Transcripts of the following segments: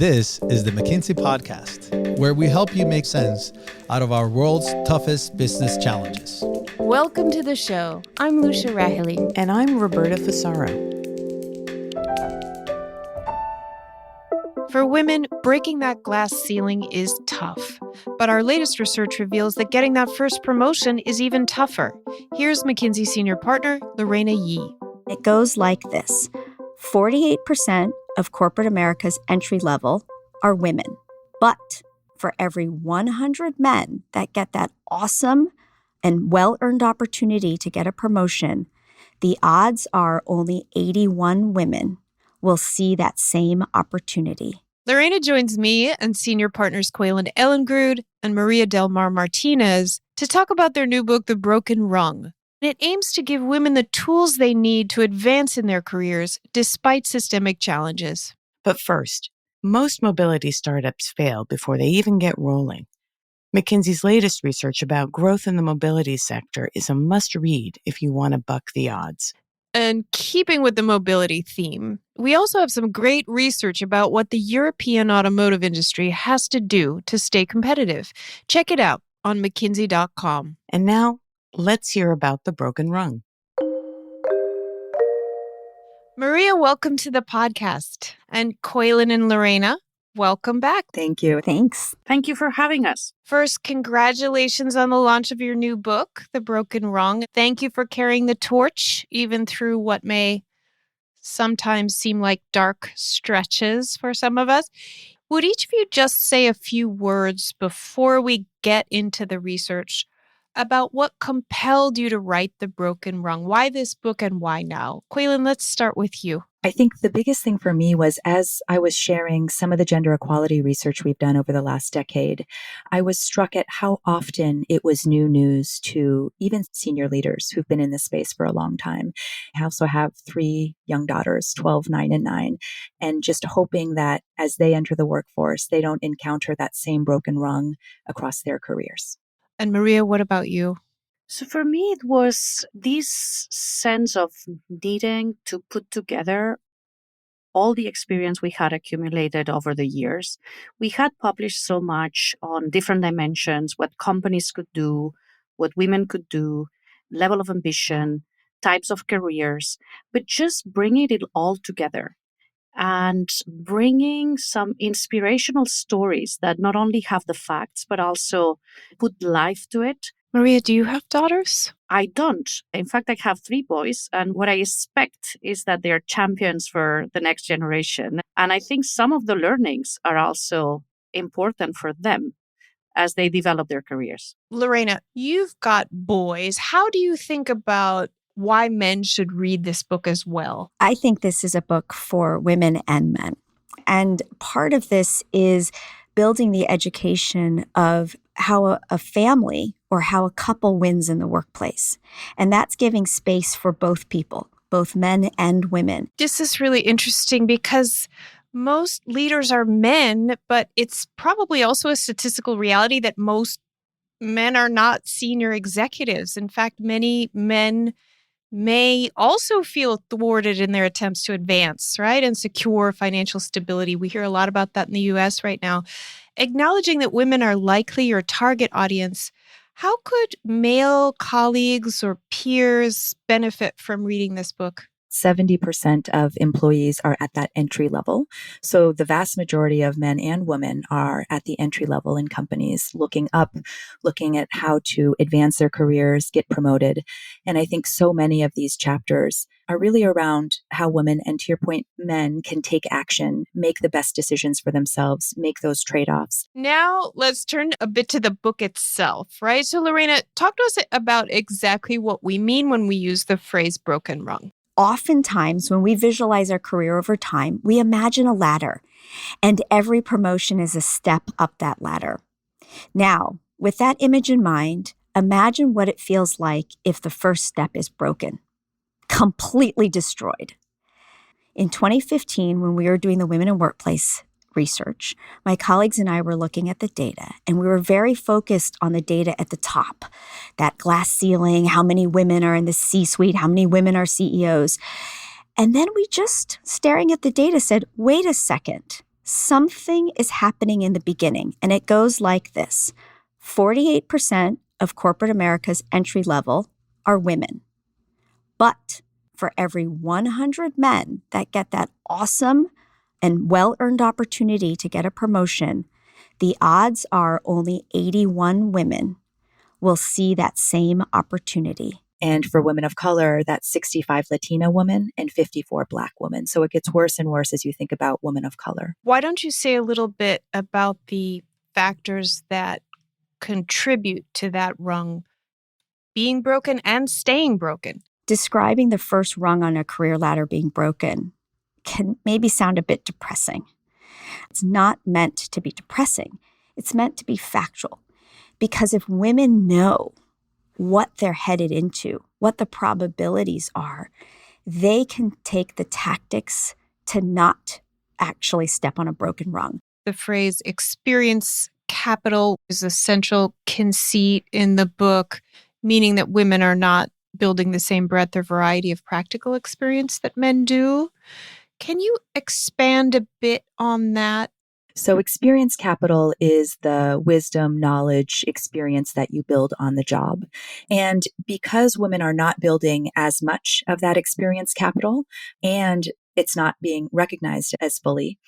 This is the McKinsey podcast, where we help you make sense out of our world's toughest business challenges. Welcome to the show. I'm Lucia Rahili. And I'm Roberta Fasaro. For women, breaking that glass ceiling is tough. But our latest research reveals that getting that first promotion is even tougher. Here's McKinsey senior partner, Lorena Yee. It goes like this. 48% of corporate America's entry level are women. But for every 100 men that get that awesome and well-earned opportunity to get a promotion, the odds are only 81 women will see that same opportunity. Lorena joins me and senior partners Quaylen Ellengrud and Maria Del Mar Martinez to talk about their new book, The Broken Rung. It aims to give women the tools they need to advance in their careers despite systemic challenges. But first, most mobility startups fail before they even get rolling. McKinsey's latest research about growth in the mobility sector is a must-read if you want to buck the odds. And keeping with the mobility theme, we also have some great research about what the European automotive industry has to do to stay competitive. Check it out on McKinsey.com. And now, let's hear about The Broken Rung. Maria, welcome to the podcast. And Quaylen and Lorena, welcome back. Thank you. Thanks. Thank you for having us. First, congratulations on the launch of your new book, The Broken Rung. Thank you for carrying the torch, even through what may sometimes seem like dark stretches for some of us. Would each of you just say a few words before we get into the research about what compelled you to write The Broken Rung? Why this book and why now? Quaylen, let's start with you. I think the biggest thing for me was as I was sharing some of the gender equality research we've done over the last decade, I was struck at how often it was new news to even senior leaders who've been in this space for a long time. I also have 3 young daughters, 12, 9, and 9, and just hoping that as they enter the workforce, they don't encounter that same broken rung across their careers. And Maria, what about you? So for me, it was this sense of needing to put together all the experience we had accumulated over the years. We had published so much on different dimensions, what companies could do, what women could do, level of ambition, types of careers, but just bringing it all together and bringing some inspirational stories that not only have the facts, but also put life to it. Maria, do you have daughters? I don't. In fact, I have 3 boys. And what I expect is that they're champions for the next generation. And I think some of the learnings are also important for them as they develop their careers. Lorena, you've got boys. How do you think about why men should read this book as well? I think this is a book for women and men. And part of this is building the education of how a family or how a couple wins in the workplace. And that's giving space for both people, both men and women. This is really interesting because most leaders are men, but it's probably also a statistical reality that most men are not senior executives. In fact, many men may also feel thwarted in their attempts to advance, right, and secure financial stability. We hear a lot about that in the U.S. right now. Acknowledging that women are likely your target audience, how could male colleagues or peers benefit from reading this book? 70% of employees are at that entry level. So the vast majority of men and women are at the entry level in companies, looking up, looking at how to advance their careers, get promoted. And I think so many of these chapters are really around how women, and to your point, men can take action, make the best decisions for themselves, make those trade-offs. Now, let's turn a bit to the book itself, right? So Lorena, talk to us about exactly what we mean when we use the phrase broken rung. Oftentimes, when we visualize our career over time, we imagine a ladder, and every promotion is a step up that ladder. Now, with that image in mind, imagine what it feels like if the first step is broken, completely destroyed. In 2015, when we were doing the Women in Workplace research, my colleagues and I were looking at the data, and we were very focused on the data at the top, that glass ceiling, how many women are in the C-suite, how many women are CEOs. And then we just, staring at the data, said, wait a second, Something is happening in the beginning, and it goes like this. 48% of corporate America's entry level are women. But for every 100 men that get that awesome and well-earned opportunity to get a promotion, the odds are only 81 women will see that same opportunity. And for women of color, that's 65 Latina women and 54 Black women. So it gets worse and worse as you think about women of color. Why don't you say a little bit about the factors that contribute to that rung being broken and staying broken? Describing the first rung on a career ladder being broken can maybe sound a bit depressing. It's not meant to be depressing. It's meant to be factual. Because if women know what they're headed into, what the probabilities are, they can take the tactics to not actually step on a broken rung. The phrase experience capital is a central conceit in the book, meaning that women are not building the same breadth or variety of practical experience that men do. Can you expand a bit on that? So experience capital is the wisdom, knowledge, experience that you build on the job. And because women are not building as much of that experience capital and it's not being recognized as fully,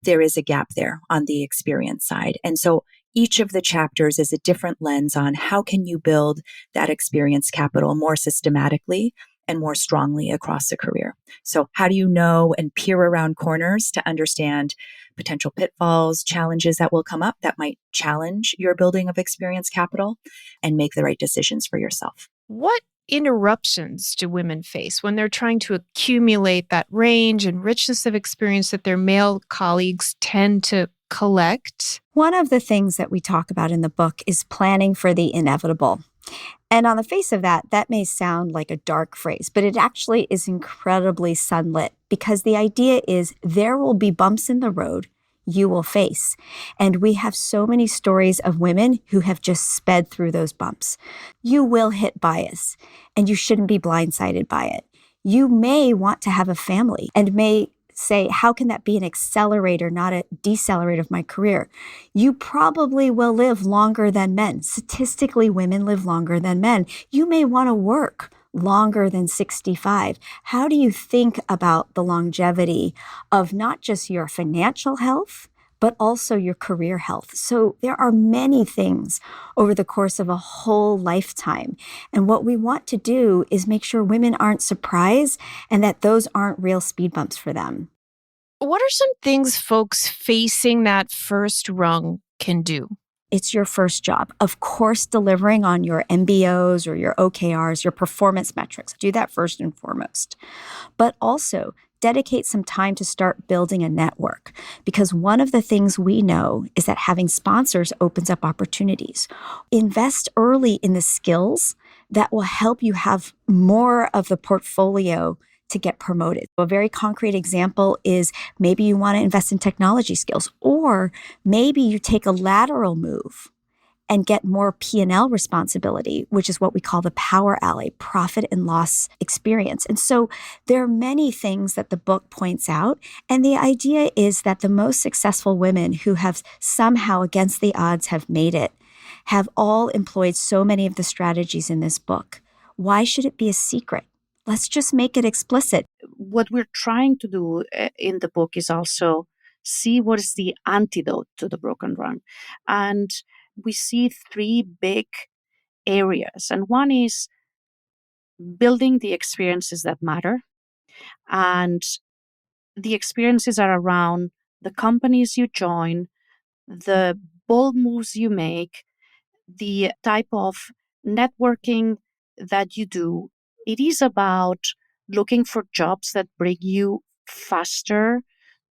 there is a gap there on the experience side. And so each of the chapters is a different lens on how can you build that experience capital more systematically and more strongly across a career. So how do you know and peer around corners to understand potential pitfalls, challenges that will come up that might challenge your building of experience capital and make the right decisions for yourself? What interruptions do women face when they're trying to accumulate that range and richness of experience that their male colleagues tend to collect? One of the things that we talk about in the book is planning for the inevitable. And on the face of that, that may sound like a dark phrase, but it actually is incredibly sunlit because the idea is there will be bumps in the road you will face. And we have so many stories of women who have just sped through those bumps. You will hit bias, and you shouldn't be blindsided by it. You may want to have a family and may say, how can that be an accelerator, not a decelerator of my career? You probably will live longer than men. Statistically, women live longer than men. You may want to work longer than 65. How do you think about the longevity of not just your financial health, but also your career health? So there are many things over the course of a whole lifetime. And what we want to do is make sure women aren't surprised and that those aren't real speed bumps for them. What are some things folks facing that first rung can do? It's your first job. Of course, delivering on your MBOs or your OKRs, your performance metrics. Do that first and foremost. But also, dedicate some time to start building a network, because one of the things we know is that having sponsors opens up opportunities. Invest early in the skills that will help you have more of the portfolio to get promoted. A very concrete example is maybe you want to invest in technology skills, or maybe you take a lateral move and get more P&L responsibility, which is what we call the power alley, profit and loss experience. And so there are many things that the book points out. And the idea is that the most successful women who have somehow against the odds have made it, have all employed so many of the strategies in this book. Why should it be a secret? Let's just make it explicit. What we're trying to do in the book is also see what is the antidote to the broken rung. And we see three big areas. And one is building the experiences that matter. And the experiences are around the companies you join, the bold moves you make, the type of networking that you do. It is about looking for jobs that bring you faster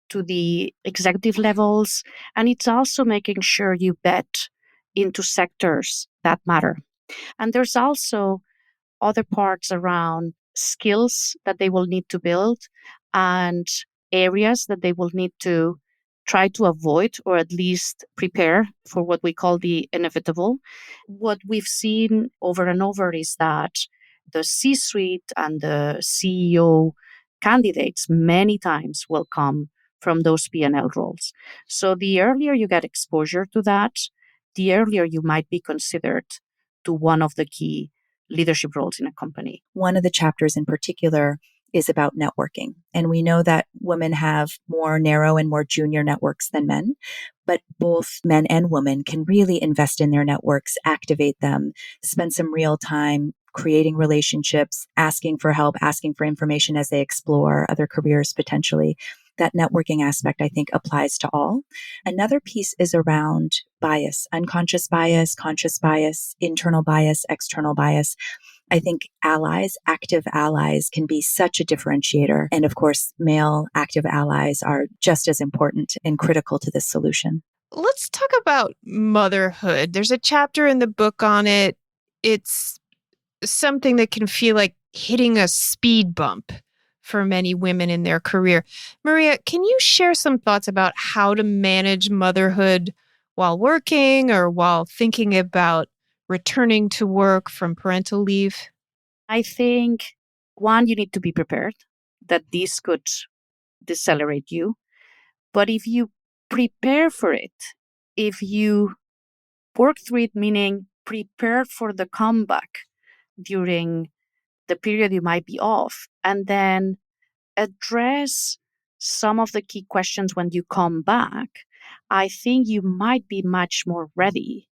to the executive levels. And it's also making sure you bet into sectors that matter. And there's also other parts around skills that they will need to build and areas that they will need to try to avoid or at least prepare for what we call the inevitable. What we've seen over and over is that the C-suite and the CEO candidates many times will come from those P&L roles. So the earlier you get exposure to that, the earlier you might be considered to one of the key leadership roles in a company. One of the chapters in particular is about networking. And we know that women have more narrow and more junior networks than men, but both men and women can really invest in their networks, activate them, spend some real time creating relationships, asking for help, asking for information as they explore other careers potentially. That networking aspect, I think, applies to all. Another piece is around bias, unconscious bias, conscious bias, internal bias, external bias. I think allies, active allies, can be such a differentiator. And of course, male active allies are just as important and critical to this solution. Let's talk about motherhood. There's a chapter in the book on it. It's something that can feel like hitting a speed bump for many women in their career. Maria, can you share some thoughts about how to manage motherhood while working or while thinking about returning to work from parental leave? I think, one, you need to be prepared that this could decelerate you. But if you prepare for it, if you work through it, meaning prepare for the comeback during the period you might be off, and then address some of the key questions when you come back, I think you might be much more ready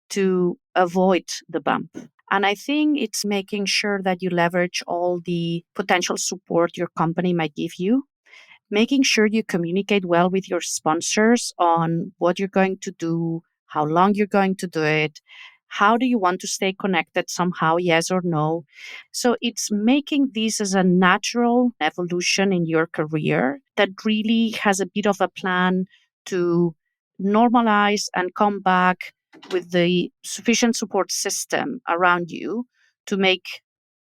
to avoid the bump. And I think it's making sure that you leverage all the potential support your company might give you, making sure you communicate well with your sponsors on what you're going to do, how long you're going to do it, how do you want to stay connected somehow, yes or no. So it's making this as a natural evolution in your career that really has a bit of a plan to normalize and come back with the sufficient support system around you to make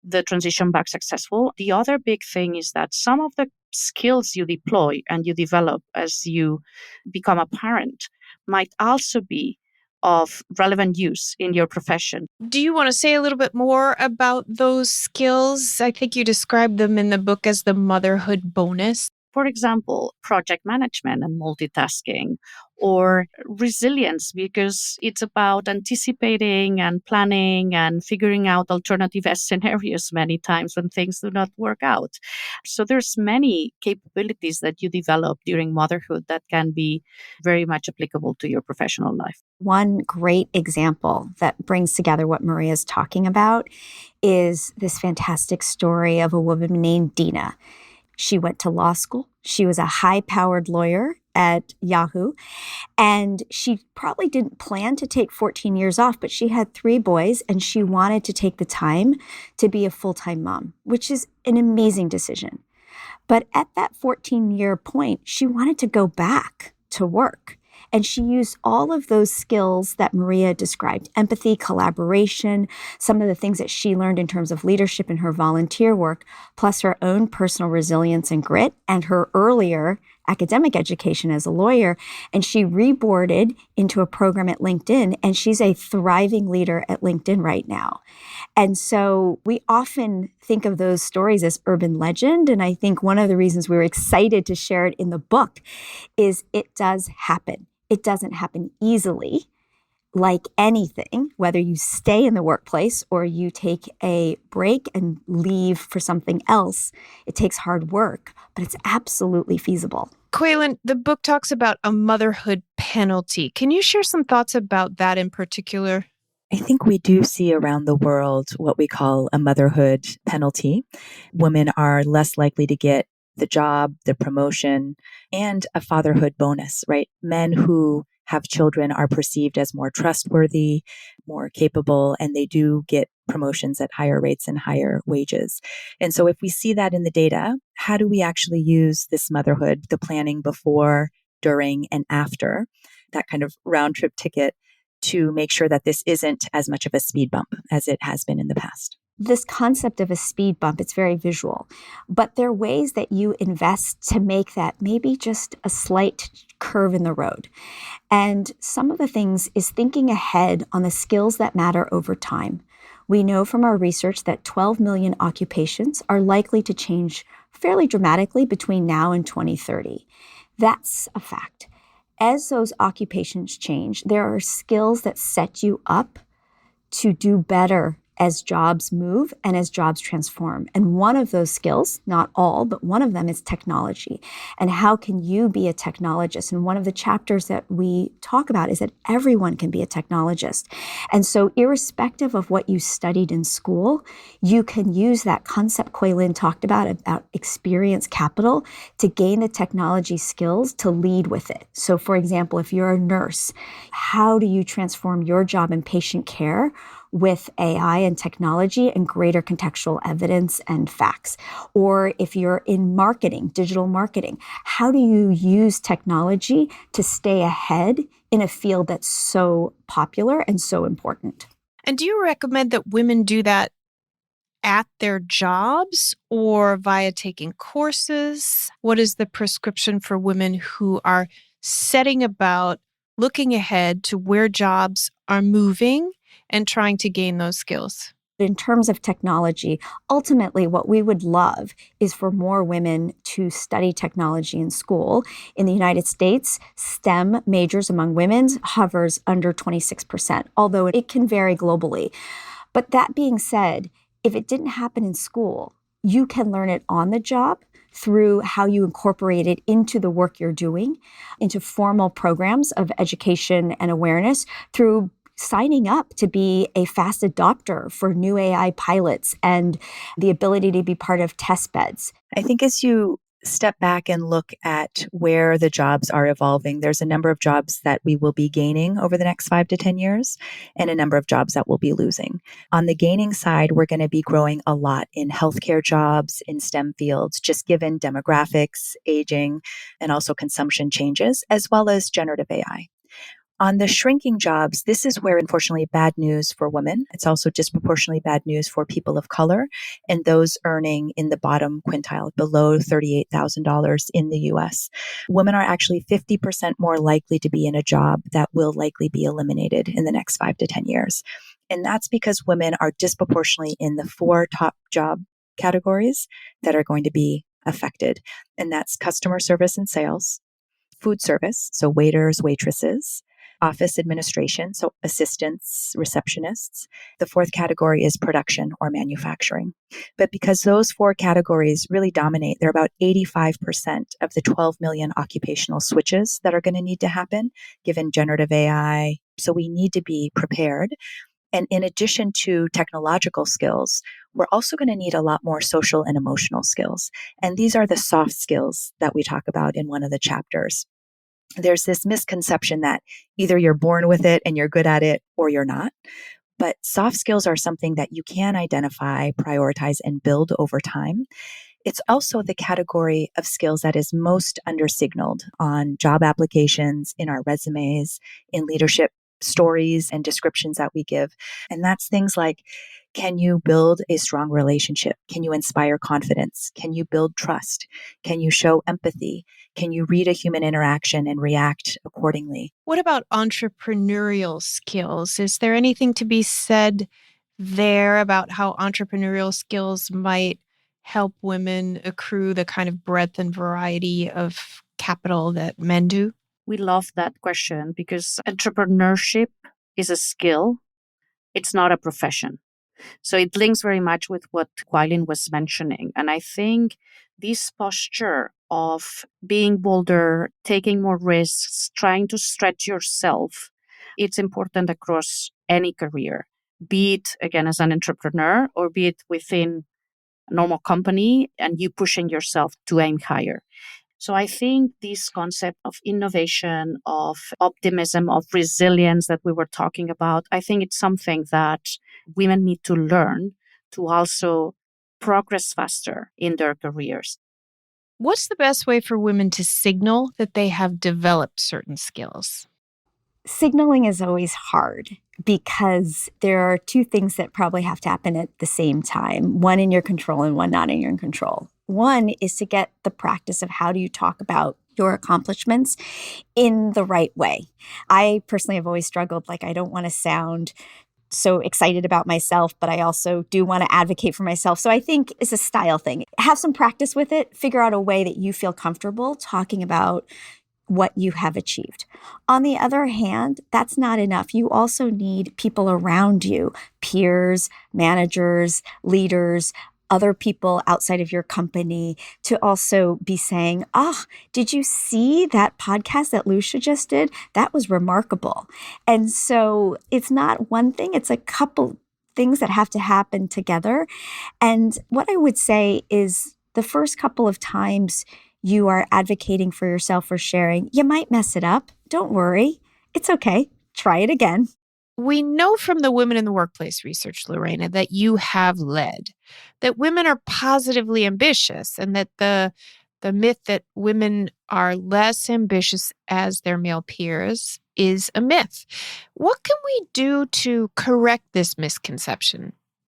the transition back successful. The other big thing is that some of the skills you deploy and you develop as you become a parent might also be of relevant use in your profession. Do you want to say a little bit more about those skills? I think you described them in the book as the motherhood bonus. For example, project management and multitasking, or resilience, because it's about anticipating and planning and figuring out alternative scenarios many times when things do not work out. So there's many capabilities that you develop during motherhood that can be very much applicable to your professional life. One great example that brings together what Maria's talking about is this fantastic story of a woman named Dina. She went to law school. She was a high-powered lawyer at Yahoo. And she probably didn't plan to take 14 years off, but she had 3 boys and she wanted to take the time to be a full-time mom, which is an amazing decision. But at that 14-year point, she wanted to go back to work. And she used all of those skills that Maria described, empathy, collaboration, some of the things that she learned in terms of leadership in her volunteer work, plus her own personal resilience and grit and her earlier academic education as a lawyer. And she reboarded into a program at LinkedIn, and she's a thriving leader at LinkedIn right now. And so we often think of those stories as urban legend. And I think one of the reasons we were excited to share it in the book is it does happen. It doesn't happen easily. Like anything, whether you stay in the workplace or you take a break and leave for something else, it takes hard work, but it's absolutely feasible. Quaylen, the book talks about a motherhood penalty. Can you share some thoughts about that in particular? I think we do see around the world what we call a motherhood penalty. Women are less likely to get the job, the promotion, and a fatherhood bonus, right? Men who have children are perceived as more trustworthy, more capable, and they do get promotions at higher rates and higher wages. And so if we see that in the data, how do we actually use this motherhood, the planning before, during, and after, that kind of round trip ticket, to make sure that this isn't as much of a speed bump as it has been in the past? This concept of a speed bump, it's very visual, but there are ways that you invest to make that maybe just a slight curve in the road. And some of the things is thinking ahead on the skills that matter over time. We know from our research that 12 million occupations are likely to change fairly dramatically between now and 2030. That's a fact. As those occupations change, there are skills that set you up to do better as jobs move and as jobs transform. And one of those skills, not all, but one of them is technology. And how can you be a technologist? And one of the chapters that we talk about is that everyone can be a technologist. And so irrespective of what you studied in school, you can use that concept Kuei Lin talked about experience capital to gain the technology skills to lead with it. So for example, if you're a nurse, how do you transform your job in patient care with AI and technology and greater contextual evidence and facts? Or if you're in marketing, digital marketing, how do you use technology to stay ahead in a field that's so popular and so important? And do you recommend that women do that at their jobs or via taking courses? What is the prescription for women who are setting about looking ahead to where jobs are moving and trying to gain those skills? In terms of technology, ultimately what we would love is for more women to study technology in school. In the United States, STEM majors among women hovers under 26%, although it can vary globally. But that being said, if it didn't happen in school, you can learn it on the job through how you incorporate it into the work you're doing, into formal programs of education and awareness, through signing up to be a fast adopter for new AI pilots and the ability to be part of test beds. I think as you step back and look at where the jobs are evolving, there's a number of jobs that we will be gaining over the next 5 to 10 years and a number of jobs that we'll be losing. On the gaining side, we're going to be growing a lot in healthcare jobs, in STEM fields, just given demographics, aging, and also consumption changes, as well as generative AI. On the shrinking jobs, this is where, unfortunately, bad news for women. It's also disproportionately bad news for people of color and those earning in the bottom quintile, below $38,000 in the US. Women are actually 50% more likely to be in a job that will likely be eliminated in the next 5 to 10 years. And that's because women are disproportionately in the 4 top job categories that are going to be affected. And that's customer service and sales, food service, so waiters, waitresses, office administration, so assistants, receptionists. The 4th category is production or manufacturing. But because those 4 categories really dominate, they're about 85% of the 12 million occupational switches that are going to need to happen given generative AI. So we need to be prepared. And in addition to technological skills, we're also going to need a lot more social and emotional skills. And these are the soft skills that we talk about in one of the chapters. There's this misconception that either you're born with it and you're good at it or you're not. But soft skills are something that you can identify, prioritize, and build over time. It's also the category of skills that is most undersignaled on job applications, in our resumes, in leadership stories and descriptions that we give. And that's things like, can you build a strong relationship? Can you inspire confidence? Can you build trust? Can you show empathy? Can you read a human interaction and react accordingly? What about entrepreneurial skills? Is there anything to be said there about how entrepreneurial skills might help women accrue the kind of breadth and variety of capital that men do? We love that question because entrepreneurship is a skill. It's not a profession. So it links very much with what Kuei Lin was mentioning. And I think this posture of being bolder, taking more risks, trying to stretch yourself, it's important across any career, be it, again, as an entrepreneur or be it within a normal company and you pushing yourself to aim higher. So I think this concept of innovation, of optimism, of resilience that we were talking about, I think it's something that women need to learn to also progress faster in their careers. What's the best way for women to signal that they have developed certain skills? Signaling is always hard because there are 2 things that probably have to happen at the same time, one in your control and one not in your control. One is to get the practice of how do you talk about your accomplishments in the right way. I personally have always struggled, I don't want to sound so excited about myself, but I also do want to advocate for myself. So I think it's a style thing. Have some practice with it. Figure out a way that you feel comfortable talking about what you have achieved. On the other hand, that's not enough. You also need people around you, peers, managers, leaders, other people outside of your company to also be saying, oh, did you see that podcast that Lucia just did? That was remarkable. And so it's not one thing, it's a couple things that have to happen together. And what I would say is the first couple of times you are advocating for yourself or sharing, you might mess it up. Don't worry. It's okay. Try it again. We know from the Women in the Workplace research, Lorena, that you have led, that women are positively ambitious, and that the myth that women are less ambitious as their male peers is a myth. What can we do to correct this misconception?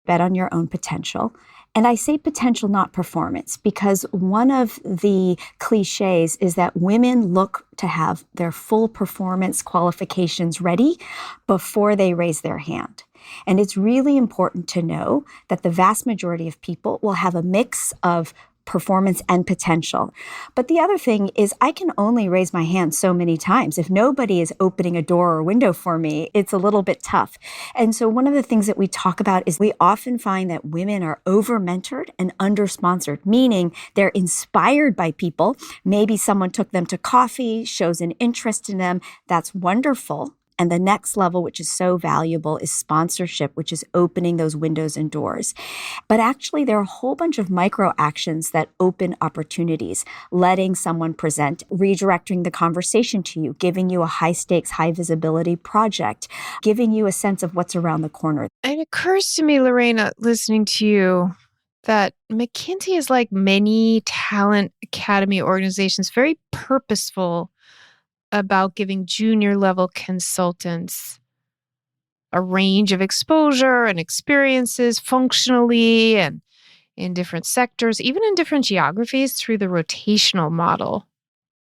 Bet on your own potential. And I say potential, not performance, because one of the cliches is that women look to have their full performance qualifications ready before they raise their hand. And it's really important to know that the vast majority of people will have a mix of performance and potential. But the other thing is I can only raise my hand so many times. If nobody is opening a door or window for me, it's a little bit tough. And so one of the things that we talk about is we often find that women are over-mentored and under-sponsored, meaning they're inspired by people. Maybe someone took them to coffee, shows an interest in them. That's wonderful. And the next level, which is so valuable, is sponsorship, which is opening those windows and doors. But actually, there are a whole bunch of micro actions that open opportunities, letting someone present, redirecting the conversation to you, giving you a high stakes, high visibility project, giving you a sense of what's around the corner. It occurs to me, Lorena, listening to you, that McKinsey is like many talent academy organizations, very purposeful about giving junior level consultants a range of exposure and experiences functionally and in different sectors, even in different geographies through the rotational model.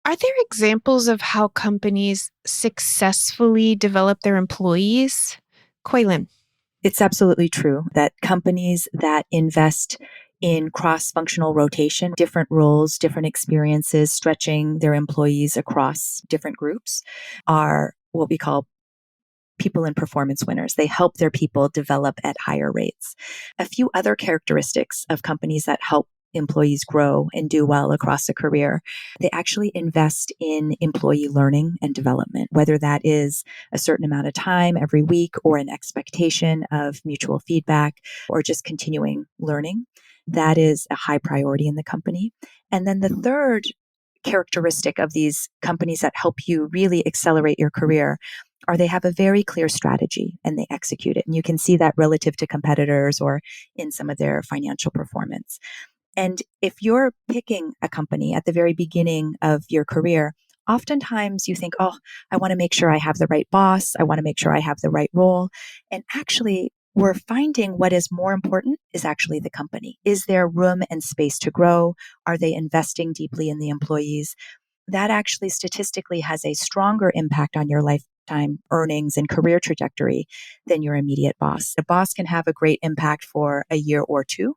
Are there examples of how companies successfully develop their employees? Quaylin. It's absolutely true that companies that invest in cross-functional rotation, different roles, different experiences, stretching their employees across different groups, are what we call people and performance winners. They help their people develop at higher rates. A few other characteristics of companies that help employees grow and do well across a career, they actually invest in employee learning and development, whether that is a certain amount of time every week or an expectation of mutual feedback or just continuing learning. That is a high priority in the company. And then the third characteristic of these companies that help you really accelerate your career are they have a very clear strategy and they execute it. And you can see that relative to competitors or in some of their financial performance. And if you're picking a company at the very beginning of your career, oftentimes you think, oh, I want to make sure I have the right boss. I want to make sure I have the right role. And actually, we're finding what is more important is actually the company. Is there room and space to grow? Are they investing deeply in the employees? That actually statistically has a stronger impact on your lifetime earnings and career trajectory than your immediate boss. A boss can have a great impact for a year or two,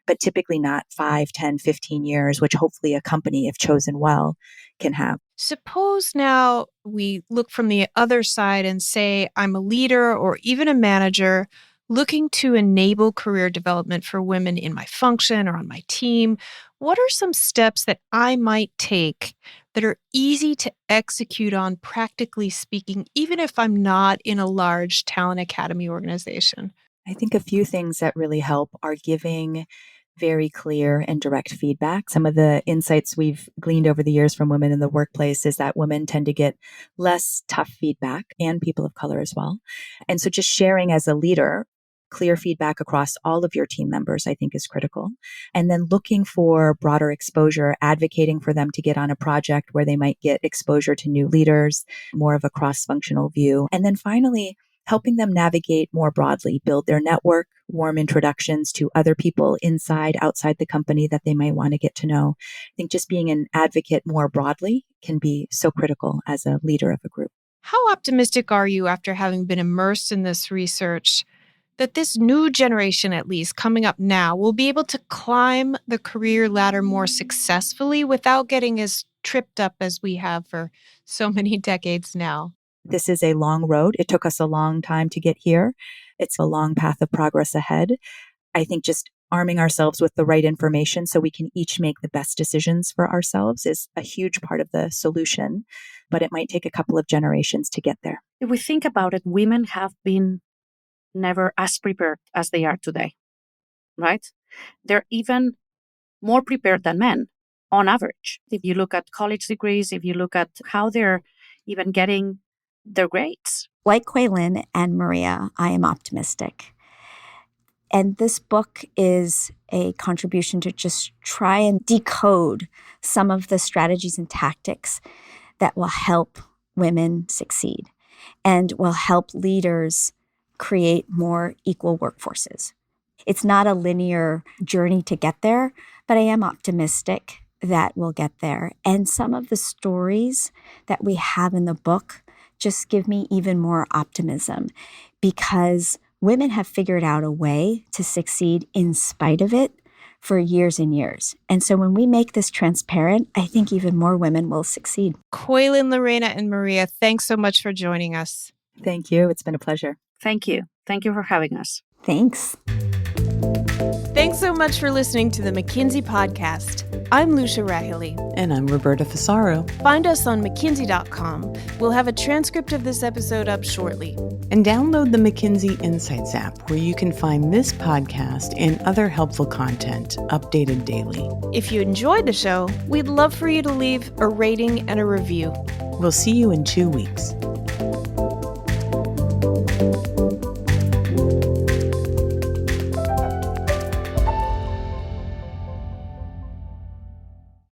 but typically not 5, 10, 15 years, which hopefully a company, if chosen well, can have. Suppose now we look from the other side and say, I'm a leader or even a manager looking to enable career development for women in my function or on my team. What are some steps that I might take that are easy to execute on, practically speaking, even if I'm not in a large talent academy organization? I think a few things that really help are giving very clear and direct feedback. Some of the insights we've gleaned over the years from women in the workplace is that women tend to get less tough feedback, and people of color as well. And so just sharing as a leader, clear feedback across all of your team members, I think is critical. And then looking for broader exposure, advocating for them to get on a project where they might get exposure to new leaders, more of a cross-functional view. And then finally, helping them navigate more broadly, build their network, warm introductions to other people inside, outside the company that they might want to get to know. I think just being an advocate more broadly can be so critical as a leader of a group. How optimistic are you after having been immersed in this research that this new generation, at least coming up now, will be able to climb the career ladder more successfully without getting as tripped up as we have for so many decades now? This is a long road. It took us a long time to get here. It's a long path of progress ahead. I think just arming ourselves with the right information so we can each make the best decisions for ourselves is a huge part of the solution, but it might take a couple of generations to get there. If we think about it, women have been never as prepared as they are today, right? They're even more prepared than men on average. If you look at college degrees, if you look at how they're even getting their grades. Like Quaylin and Maria, I am optimistic. And this book is a contribution to just try and decode some of the strategies and tactics that will help women succeed and will help leaders create more equal workforces. It's not a linear journey to get there, but I am optimistic that we'll get there. And some of the stories that we have in the book just give me even more optimism because women have figured out a way to succeed in spite of it for years and years. And so when we make this transparent, I think even more women will succeed. Quaylin, Lorena, and Maria, thanks so much for joining us. Thank you. It's been a pleasure. Thank you. Thank you for having us. Thanks. Thanks so much for listening to the McKinsey podcast. I'm Lucia Rahili. And I'm Roberta Fasaro. Find us on McKinsey.com. We'll have a transcript of this episode up shortly. And download the McKinsey Insights app, where you can find this podcast and other helpful content updated daily. If you enjoyed the show, we'd love for you to leave a rating and a review. We'll see you in 2 weeks.